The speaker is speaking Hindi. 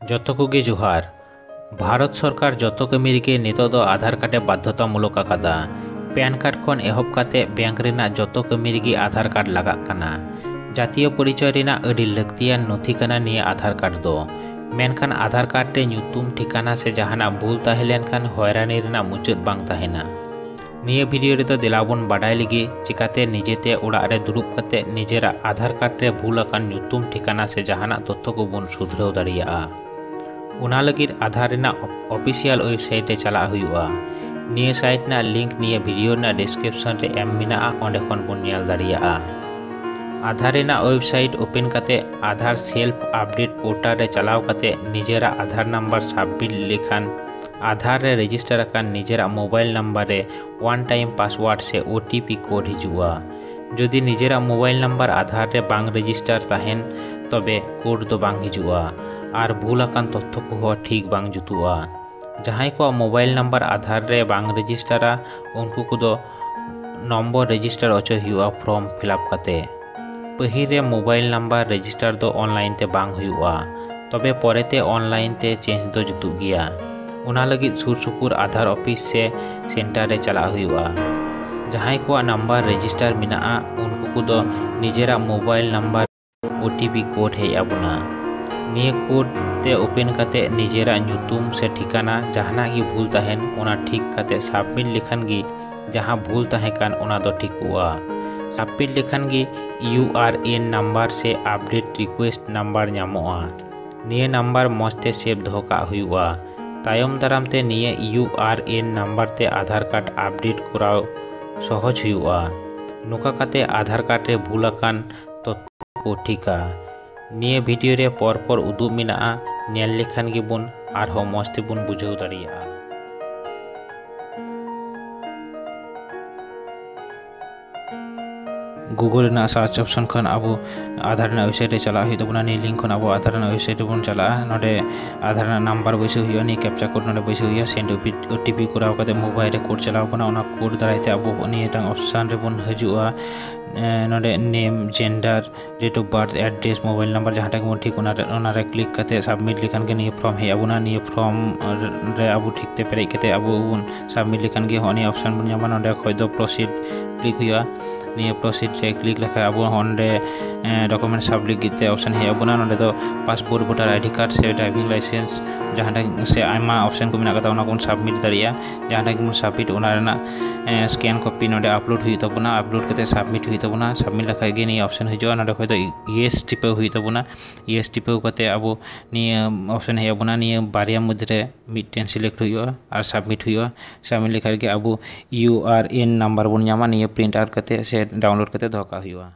जतो कोगे जोहार। भारत सरकार जतो कमी रेगे नितो दो आधार कार्डे बाध्यतामूलक आकादा। पैन कार्ड खन एहब काते बैंक रेना जतो कमी रेगे आधार कार्ड लागाग काना। जातीय परिचय रेना अडी लक्तियान नथि काना निया आधार कार्ड दो। मेनखान आधार कार्ड रे ᱧᱩᱛᱩᱢ ठिकाना से जहाना भूल ताहे लेनखान हयरानी रेना मुचाद बांग ताहेना। निया भिडियो रेदो देलाबोन बाडाय लगी चिकाते निजेते ओड़ा रे दुरुब काते निजेरा आधार कार्ड रे भूल आकान ᱧᱩᱛᱩᱢ ठिकाना से जहाना तथ्य को बोन सुधराव दाड़ियागा। उना लगिद आधार रेना ऑफिशियल वेबसाइट रे चला हुआ। निया साइट ना लिंक निया भिडियो ना डिस्क्रिप्शन रे एम मेनागा ओंडे खन बोन नेल दाड़ियागा। आधार रेना वेबसाइट ओपन काते आधार सेल्फ अपडेट पोर्टल रे चलाव काते निजेरा आधार नंबर सबमिट लेखान आधार रे रजिस्टर आकान निजेरा मोबाइल नंबर रे वन टाइम पासवर्ड से ओटीपी कोड हिजुआ। जदि निजेरा मोबाइल नंबर आधार रे बांग रजिस्टर ताहेन तबे कोड दो बांग हिजुआ और भूल आकान तथ्य को ठीक बांग जुतुआ। जहां को मोबाइल नंबर आधार रे बांग रजिस्टरा उनको को दो नंबर रजिस्टर अचो हुआ फॉर्म फिलअप काते। पहिल रे मोबाइल नंबर रजिस्टर दो ऑनलाइन ते बांग हुआ तबे परेते ऑनलाइन ते चेंज दो जुतु गया। उना लगी सुर सुपुर आधार ऑफिस से सेंटर रे चला हुआ। जहां को नंबर रजिस्टर मिनाआ उनको को दो निजेरा मोबाइल नंबर ओटीपी कोड है आबुना। निये कोड ते ओपन काते निजेरा ᱧᱩᱛᱩᱢ से ठिकाना जहाना की भूल ताहेन उना ठीक काते सबमिट लेखान गी जहां भूल ताहे कान उना दो ठीक हुआ। सबमिट लेखान गी URN नंबर से अपडेट रिक्वेस्ट नंबर नामोआ। निये नंबर मस्ते सेव दो का हुआ। तायम दाराम ते निये URN नंबर ते आधार कार्ड अपडेट कराव सहज हुआ। नुका काते आधार कार्ड रे भूल आकान तथ्य को ठीका। निये भिडियो रे पर पर उदुग मिनाआ नेल लेखान गे बुन आरहो मस्ते बुन बुझाव दाड़ियागा। गूगल ना सर्च ऑप्शन खन अब आधार वेबसाइट रे चला हुई तबना नि लिंक खन अब आधार वेबसाइट बन चला नोडे आधार नंबर बैसे हुआ नि कैप्चा कोड नोडे बैसे हुआ सेंड ओटीपी कराव काते मोबाइल रे कोड चलाव कना ओना कोड दारायते अब निटांग ऑप्शन रे बन हजुआ। नोडे name gender date of birth address mobile number जहां तक मन ठीक ओना रे क्लिक काते सबमिट लेखान के नि फॉर्म हे अबुना नि फॉर्म रे अब ठीक ते पेरे काते अब उन सबमिट लेखान के होनी ऑप्शन बन जाबा नोडे खय दो प्रोसीड क्लिक हुआ। निये प्रोसीड रे क्लिक लखा अब होंडे डॉक्यूमेंट सबमिट गिते ऑप्शन है अबुना नोडे दो पासपोर्ट वोटर आईडी कार्ड से ड्राइविंग लाइसेंस जहां तक से आयमा ऑप्शन को मिना कता ओना कोन सबमिट दाड़िया। जहां तक मन सबमिट ओना रेना स्कैन कॉपी नोडे अपलोड हुई तबना अपलोड कते सबमिट हुई तबना सबमिट लखा गे नि ऑप्शन हिजो नोडे खय दो यस टिपे हुई तबना यस टिपे कते अब नि ऑप्शन है अबुना नि बारिया मध्य मिटन सिलेक्ट हुआ और सबमिट हुआ। सबमिट लेखा के अब URN नंबर बन नामा नि प्रिंट आउट कते से डाउनलोड करते धोका हुआ।